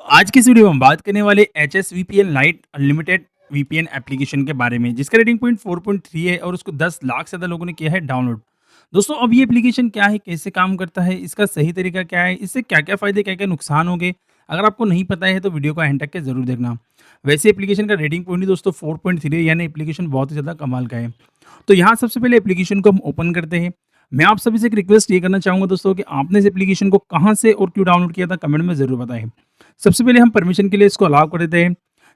आज की इस वीडियो में हम बात करने वाले HS VPN light unlimited VPN application के बारे में, जिसका रेटिंग पॉइंट 4.3 है और उसको 10 लाख से ज़्यादा लोगों ने किया है डाउनलोड। दोस्तों, अब ये एप्लीकेशन क्या है, कैसे काम करता है, इसका सही तरीका क्या है, इससे क्या-क्या फ़ायदे, क्या-क्या नुकसान होंगे? अगर आपको नहीं पता है तो वीडियो को एंड तक के ज़रूर देखना। वैसे एप्लीकेशन का रेटिंग पॉइंट भी दोस्तों 4.3 है, यानी एप्लीकेशन बहुत ही ज़्यादा कमाल का है। तो यहाँ सबसे पहले एप्लीकेशन को हम ओपन करते हैं। मैं आप सभी से एक रिक्वेस्ट ये करना चाहूँगा दोस्तों कि आपने इस एप्लीकेशन को कहाँ से और क्यों डाउनलोड किया था, कमेंट में ज़रूर बताएँ। सबसे पहले हम परमिशन के लिए इसको अलाउ कर देते हैं।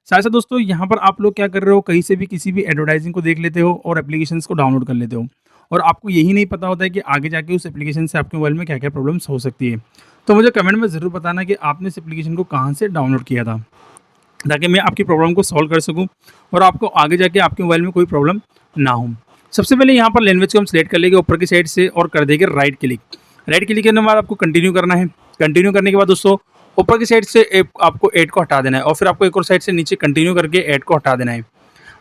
साथ-साथ दोस्तों, यहाँ पर आप लोग क्या कर रहे हो, कहीं से भी किसी भी एडवर्टाइजिंग को देख लेते हो और एप्लीकेशंस को डाउनलोड कर लेते हो। और आपको यही नहीं पता होता है कि आगे जाके उस एप्लीकेशन से आपके मोबाइल में क्या-क्या प्रॉब्लम्स हो सकती है। तो मुझे कमेंट में ज़रूर बताना कि आपने इस एप्लीकेशन को कहाँ से डाउनलोड किया था, ताकि मैं आपकी प्रॉब्लम को सॉल्व कर सकूँ और आपको आगे जाके आपके मोबाइल में कोई प्रॉब्लम ना हो। सबसे पहले यहाँ पर लैंग्वेज को हम सिलेक्ट कर लेंगे ऊपर की साइड से और कर देंगे राइट क्लिक। राइट क्लिक करने के बाद आपको कंटिन्यू करना है। कंटिन्यू करने के बाद दोस्तों, ऊपर की साइड से आपको ऐड को हटा देना है और फिर आपको एक और साइड से नीचे कंटिन्यू करके ऐड को हटा देना है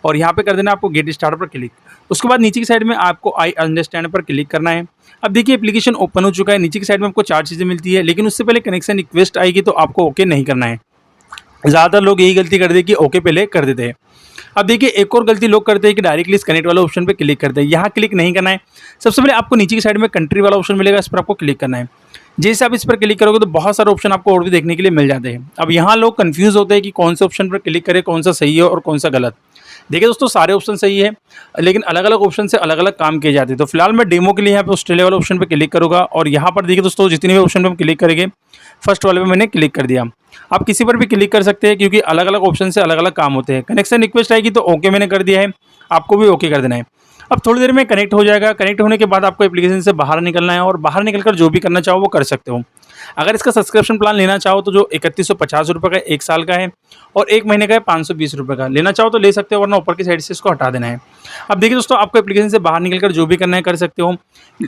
और यहाँ पे कर देना है आपको गेट स्टार्ट पर क्लिक। उसके बाद नीचे की साइड में आपको आई अंडरस्टैंड पर क्लिक करना है। अब देखिए, एप्लीकेशन ओपन हो चुका है। नीचे की साइड में आपको 4 चीज़ें मिलती है, लेकिन उससे पहले कनेक्शन रिक्वेस्ट आएगी तो आपको ओके नहीं करना है। ज़्यादातर लोग यही गलती कर दे कि ओके पहले कर देते हैं। अब देखिए, एक और गलती लोग करते हैं कि डायरेक्टली इस कनेक्ट वाला ऑप्शन पे क्लिक करते हैं। यहाँ क्लिक नहीं करना है। सबसे पहले आपको नीचे की साइड में कंट्री वाला ऑप्शन मिलेगा, इस पर आपको क्लिक करना है। जैसे आप इस पर क्लिक करोगे तो बहुत सारे ऑप्शन आपको और भी देखने के लिए मिल जाते हैं। अब यहाँ लोग कंफ्यूज होते हैं कि कौन से ऑप्शन पर क्लिक करें, कौन सा सही है और कौन सा गलत। देखिए दोस्तों, सारे ऑप्शन सही है, लेकिन अलग अलग ऑप्शन से अलग अलग काम किए जाते हैं। तो फिलहाल मैं डेमो के लिए यहाँ पे ऑस्ट्रेलिया वाले ऑप्शन पर क्लिक करूँगा और यहाँ पर देखिए दोस्तों, जितने भी ऑप्शन पर हम क्लिक करेंगे, फर्स्ट वाले पे मैंने क्लिक कर दिया। आप किसी पर भी क्लिक कर सकते हैं, क्योंकि अलग अलग ऑप्शन से अलग अलग काम होते हैं। कनेक्शन रिक्वेस्ट आएगी तो ओके मैंने कर दिया है, आपको भी ओके कर देना है। अब थोड़ी देर में कनेक्ट हो जाएगा। कनेक्ट होने के बाद आपको एप्लीकेशन से बाहर निकलना है और बाहर निकलकर जो भी करना चाहो वो कर सकते हो। अगर इसका सब्सक्रिप्शन प्लान लेना चाहो तो जो 3150 रुपये का 1 साल का है और 1 महीने का है 520 रुपये का, लेना चाहो तो ले सकते हो, वरना ऊपर की साइड से इसको हटा देना है। अब देखिए दोस्तों, आपको एप्लीकेशन से बाहर निकलकर जो भी करना है कर सकते हो,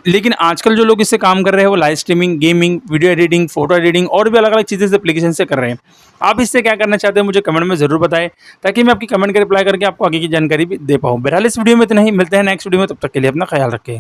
लेकिन आजकल जो लोग इससे काम कर रहे हैं वो live streaming, gaming, video editing, photo editing और भी अलग अलग चीज़ें इस एप्लीकेशन से कर रहे हैं। आप इससे क्या करना चाहते हैं मुझे कमेंट में ज़रूर बताएं, ताकि मैं आपकी कमेंट का रिप्लाई करके आपको आगे की जानकारी भी दे पाऊँ। बहरहाल इस वीडियो में इतना ही, मिलते हैं नेक्स्ट वीडियो में, तब तक के लिए अपना ख्याल रखें।